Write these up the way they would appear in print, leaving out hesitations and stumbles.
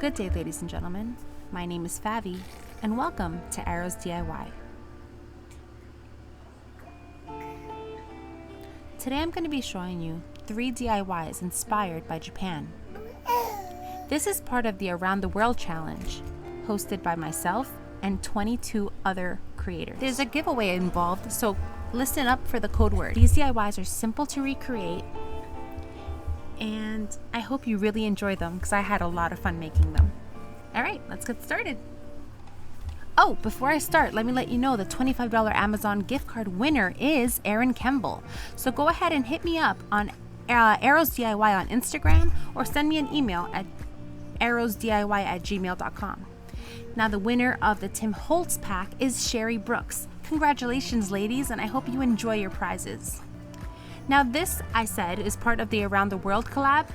Good day, ladies and gentlemen. My name is Favi, and welcome to Arrows DIY. Today I'm going to be showing you 3 DIYs inspired by Japan. This is part of the Around the World Challenge, hosted by myself and 22 other creators. There's a giveaway involved, so listen up for the code word. These DIYs are simple to recreate, and I hope you really enjoy them because I had a lot of fun making them. Alright, let's get started. Oh, before I start, let me let you know the $25 Amazon gift card winner is Aaron Kemble. So go ahead and hit me up on Arrows DIY on Instagram or send me an email at arrowsdiy@gmail.com. Now the winner of the Tim Holtz pack is Sherry Brooks. Congratulations, ladies, and I hope you enjoy your prizes. Now this, I said, is part of the Around the World collab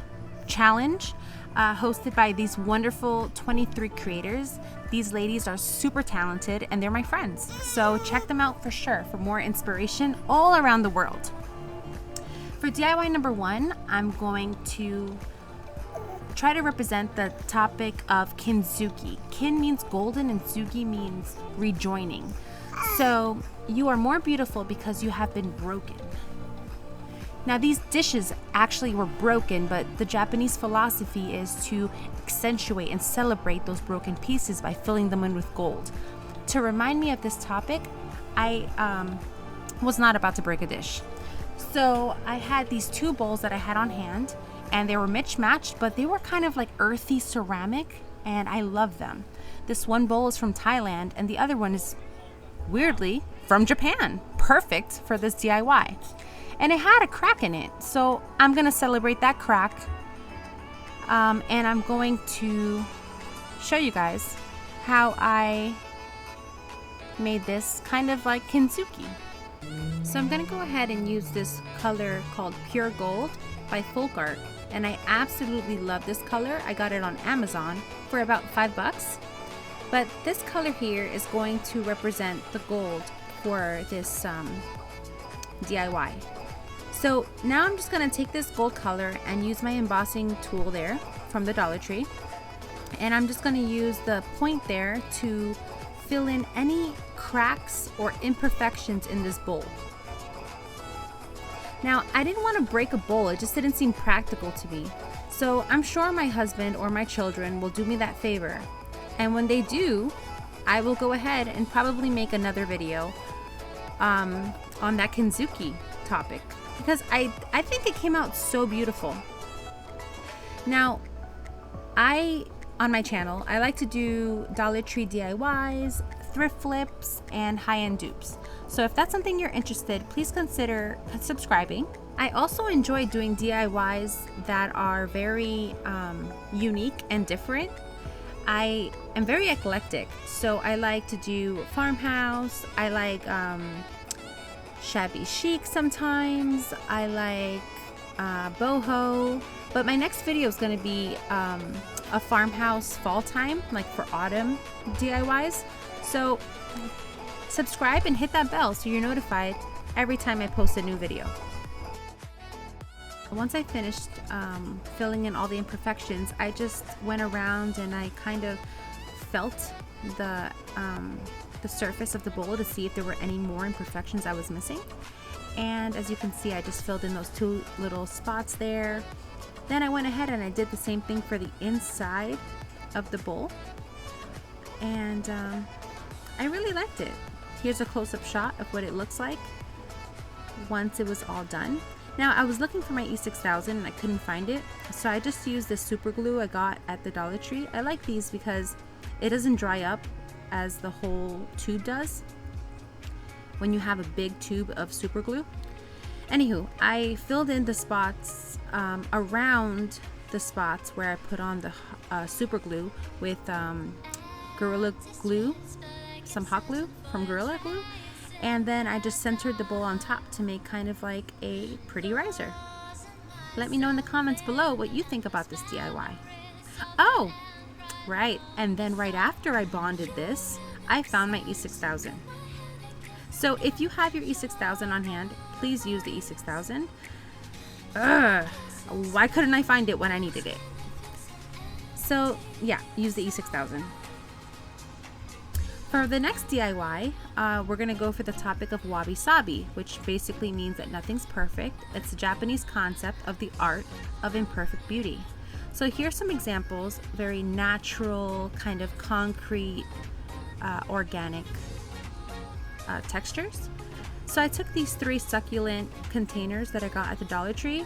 challenge hosted by these wonderful 23 creators. These ladies are super talented and they're my friends. So check them out for sure for more inspiration all around the world. For DIY number 1, I'm going to try to represent the topic of Kinzuki. Kin means golden and Zuki means rejoining. So you are more beautiful because you have been broken. Now these dishes actually were broken, but the Japanese philosophy is to accentuate and celebrate those broken pieces by filling them in with gold. To remind me of this topic, I was not about to break a dish. So I had these 2 bowls that I had on hand, and they were mismatched, but they were kind of like earthy ceramic, and I love them. This one bowl is from Thailand, and the other one is, weirdly, from Japan. Perfect for this DIY. And it had a crack in it, so I'm gonna celebrate that crack. And I'm going to show you guys how I made this kind of like Kinzuki. So I'm gonna go ahead and use this color called Pure Gold by Folk Art. And I absolutely love this color. I got it on Amazon for about $5. But this color here is going to represent the gold for this DIY. So now I'm just gonna take this gold color and use my embossing tool there from the Dollar Tree. And I'm just gonna use the point there to fill in any cracks or imperfections in this bowl. Now, I didn't want to break a bowl, it just didn't seem practical to me. So I'm sure my husband or my children will do me that favor. And when they do, I will go ahead and probably make another video on that Kinzuki topic, because I think it came out so beautiful. Now, on my channel, I like to do Dollar Tree DIYs, thrift flips, and high-end dupes. So if that's something you're interested, please consider subscribing. I also enjoy doing DIYs that are very unique and different. I am very eclectic, so I like to do farmhouse, I like shabby chic sometimes, I like boho, but my next video is going to be a farmhouse fall time, like for autumn DIYs. So subscribe and hit that bell so you're notified every time I post a new video. Once I finished filling in all the imperfections, I just went around and I kind of felt the surface of the bowl to see if there were any more imperfections I was missing. And as you can see, I just filled in those 2 little spots there. Then I went ahead and I did the same thing for the inside of the bowl. And I really liked it. Here's a close-up shot of what it looks like once it was all done. Now, I was looking for my E6000 and I couldn't find it, so I just used this super glue I got at the Dollar Tree. I like these because it doesn't dry up as the whole tube does when you have a big tube of super glue. Anywho, I filled in the spots around the spots where I put on the super glue with Gorilla Glue, some hot glue from Gorilla Glue, and then I just centered the bowl on top to make kind of like a pretty riser. Let me know in the comments below what you think about this DIY. Oh, right, and then right after I bonded this, I found my E6000. So if you have your E6000 on hand, please use the E6000. Why couldn't I find it when I needed it? So yeah, use the E6000. For the next DIY, we're gonna go for the topic of Wabi Sabi, which basically means that nothing's perfect. It's a Japanese concept of the art of imperfect beauty. So here's some examples, very natural, kind of concrete, organic textures. So I took these 3 succulent containers that I got at the Dollar Tree,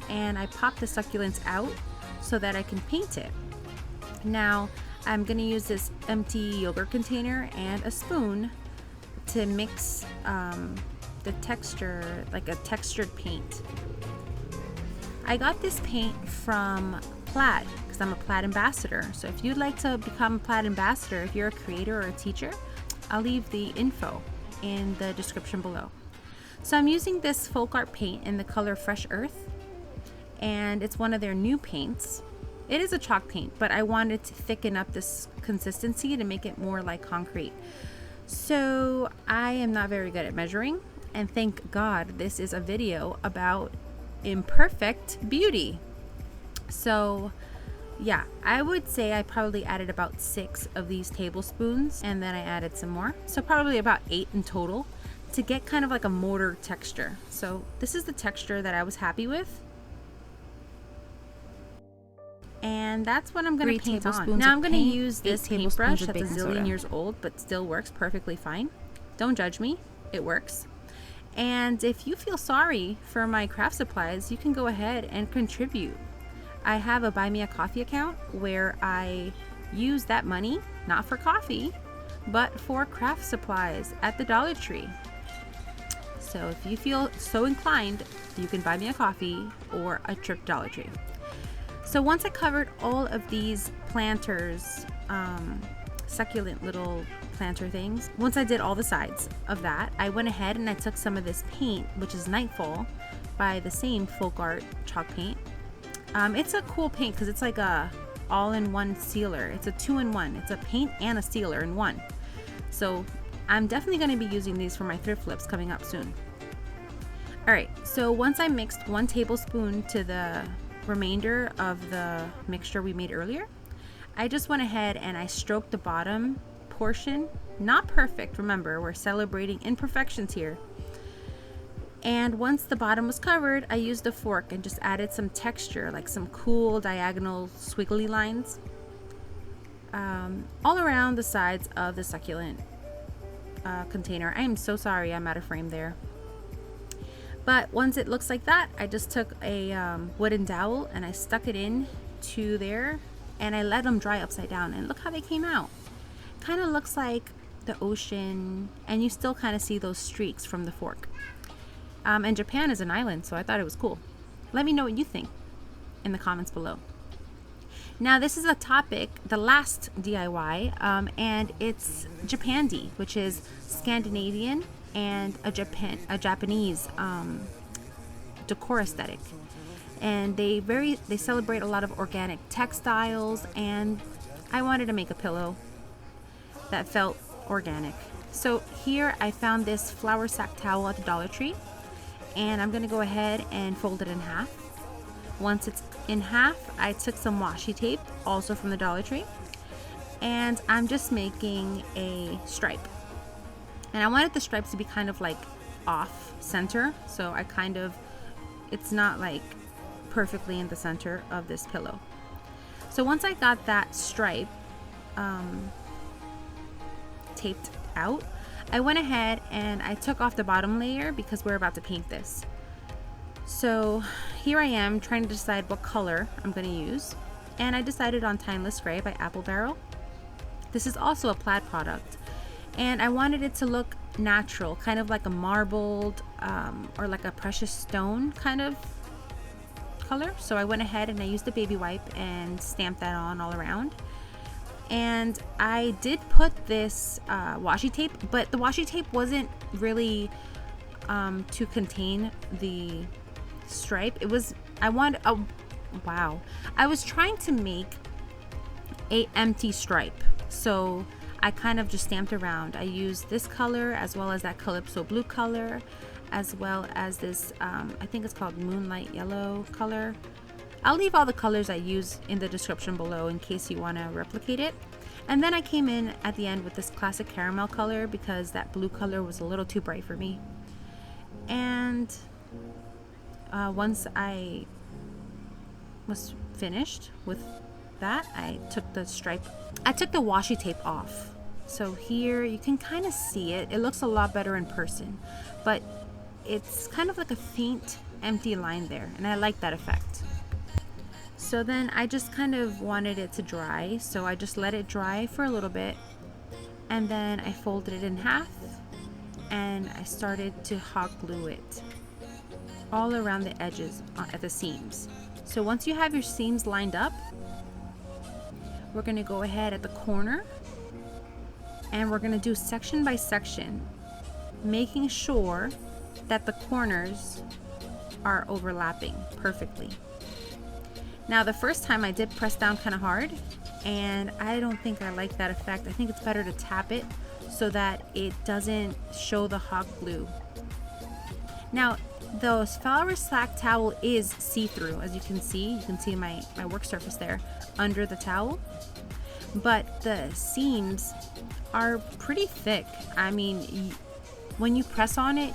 and I popped the succulents out so that I can paint it. Now I'm going to use this empty yogurt container and a spoon to mix the texture, like a textured paint. I got this paint from Plaid because I'm a Plaid ambassador. So if you'd like to become a Plaid ambassador, if you're a creator or a teacher, I'll leave the info in the description below. So I'm using this folk art paint in the color Fresh Earth, and it's one of their new paints. It is a chalk paint, but I wanted to thicken up this consistency to make it more like concrete. So I am not very good at measuring, and thank God this is a video about imperfect beauty. So yeah, I would say I probably added about 6 of these tablespoons, and then I added some more. So probably about 8 in total to get kind of like a mortar texture. So this is the texture that I was happy with. And that's what I'm going to paint on. Now I'm going to use this paintbrush that's a zillion years old, but still works perfectly fine. Don't judge me, it works. And if you feel sorry for my craft supplies, you can go ahead and contribute. I have a Buy Me a Coffee account where I use that money, not for coffee, but for craft supplies at the Dollar Tree. So if you feel so inclined, you can buy me a coffee or a trip to Dollar Tree. So once I covered all of these planters, succulent little planter things, once I did all the sides of that, I went ahead and I took some of this paint, which is Nightfall by the same folk art chalk paint. It's a cool paint because it's like a all-in-one sealer. It's a 2-in-1. It's a paint and a sealer in one. So I'm definitely going to be using these for my thrift flips coming up soon. Alright, so once I mixed 1 tablespoon to the remainder of the mixture we made earlier, I just went ahead and I stroked the bottom portion. Not perfect, remember, we're celebrating imperfections here. And once the bottom was covered, I used a fork and just added some texture, like some cool diagonal squiggly lines all around the sides of the succulent container. I am so sorry I'm out of frame there. But once it looks like that, I just took a wooden dowel and I stuck it in to there and I let them dry upside down, and look how they came out. Kind of looks like the ocean, and you still kind of see those streaks from the fork. And Japan is an island, so I thought it was cool. Let me know what you think in the comments below. Now this is a topic, the last DIY, and it's Japandi, which is Scandinavian and a Japanese decor aesthetic. And they celebrate a lot of organic textiles, and I wanted to make a pillow that felt organic. So here I found this flour sack towel at the Dollar Tree, and I'm gonna go ahead and fold it in half. Once it's in half, I took some washi tape, also from the Dollar Tree, and I'm just making a stripe. And I wanted the stripes to be kind of like off center, so it's not like perfectly in the center of this pillow. So once I got that stripe taped out, I went ahead and I took off the bottom layer because we're about to paint this. So here I am trying to decide what color I'm going to use, and I decided on Timeless Gray by Apple Barrel. This is also a Plaid product, and I wanted it to look natural, kind of like a marbled or like a precious stone kind of color. So I went ahead and I used the baby wipe and stamped that on all around. And I did put this washi tape, but the washi tape wasn't really to contain the stripe. I was trying to make a empty stripe, so I kind of just stamped around. I used this color as well as that Calypso blue color, as well as this I think it's called Moonlight Yellow color. I'll leave all the colors I use in the description below in case you want to replicate it. And then I came in at the end with this classic caramel color because that blue color was a little too bright for me. And once I was finished with that, I took the washi tape off. So here you can kind of see it. It looks a lot better in person, but it's kind of like a faint empty line there, and I like that effect. So then I just kind of wanted it to dry, so I just let it dry for a little bit, and then I folded it in half and I started to hot glue it all around the edges at the seams. So once you have your seams lined up, we're going to go ahead at the corner and we're going to do section by section, making sure that the corners are overlapping perfectly. Now the first time I did press down kind of hard, and I don't think I like that effect. I think it's better to tap it so that it doesn't show the hot glue. Now the flower slack towel is see-through, as you can see. You can see my work surface there under the towel, but the seams are pretty thick. I mean, when you press on it,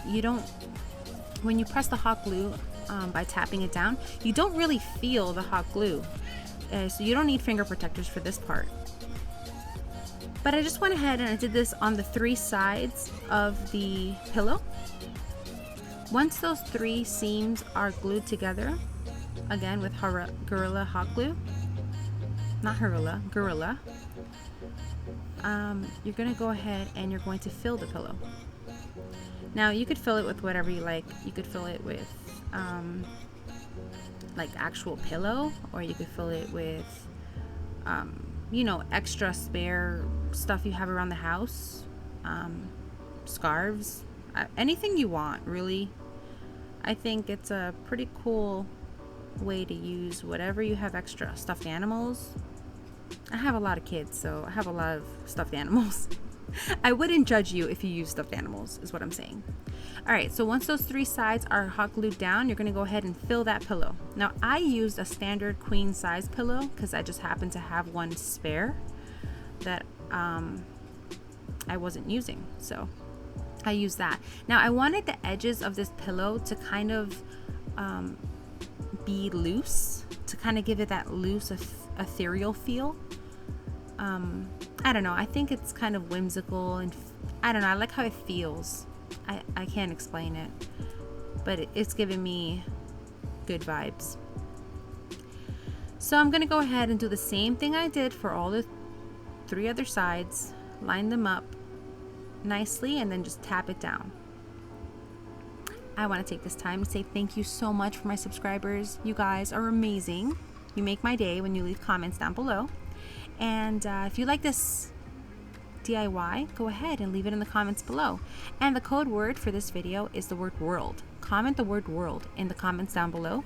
when you press the hot glue by tapping it down, you don't really feel the hot glue. So you don't need finger protectors for this part. But I just went ahead and I did this on the 3 sides of the pillow. Once those 3 seams are glued together, again with Gorilla hot glue, not Gorilla, you're going to go ahead and you're going to fill the pillow. Now you could fill it with whatever you like. You could fill it with like actual pillow, or you could fill it with you know, extra spare stuff you have around the house, scarves, anything you want really. I think it's a pretty cool way to use whatever you have extra. Stuffed animals. I have a lot of kids, so I have a lot of stuffed animals. I wouldn't judge you if you use stuffed animals, is what I'm saying. Alright, so once those 3 sides are hot glued down, you're going to go ahead and fill that pillow. Now I used a standard queen size pillow because I just happened to have one spare that I wasn't using, so I used that. Now I wanted the edges of this pillow to kind of be loose, to kind of give it that loose ethereal feel. I don't know, I think it's kind of whimsical, and I don't know, I like how it feels. I can't explain it, but it's giving me good vibes. So I'm gonna go ahead and do the same thing I did for all the 3 other sides, line them up nicely, and then just tap it down. I want to take this time to say thank you so much for my subscribers. You guys are amazing. You make my day when you leave comments down below. And if you like this DIY, go ahead and leave it in the comments below. And the code word for this video is the word world. Comment the word world in the comments down below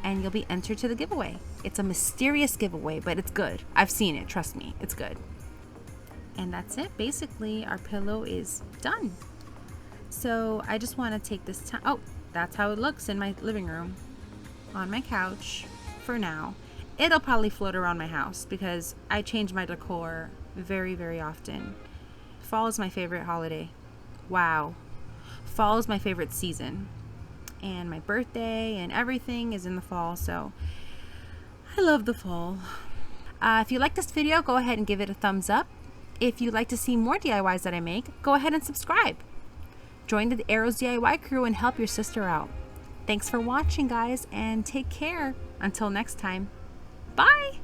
and you'll be entered to the giveaway. It's a mysterious giveaway, but it's good. I've seen it, trust me, it's good. And that's it. Basically, our pillow is done. So I just want to take this time. Oh, that's how it looks in my living room on my couch for now. It'll probably float around my house because I change my decor very, very often. Fall is my favorite holiday. Wow. Fall is my favorite season. And my birthday and everything is in the fall, so I love the fall. If you like this video, go ahead and give it a thumbs up. If you'd like to see more DIYs that I make, go ahead and subscribe. Join the Arrows DIY crew and help your sister out. Thanks for watching, guys, and take care. Until next time. Bye!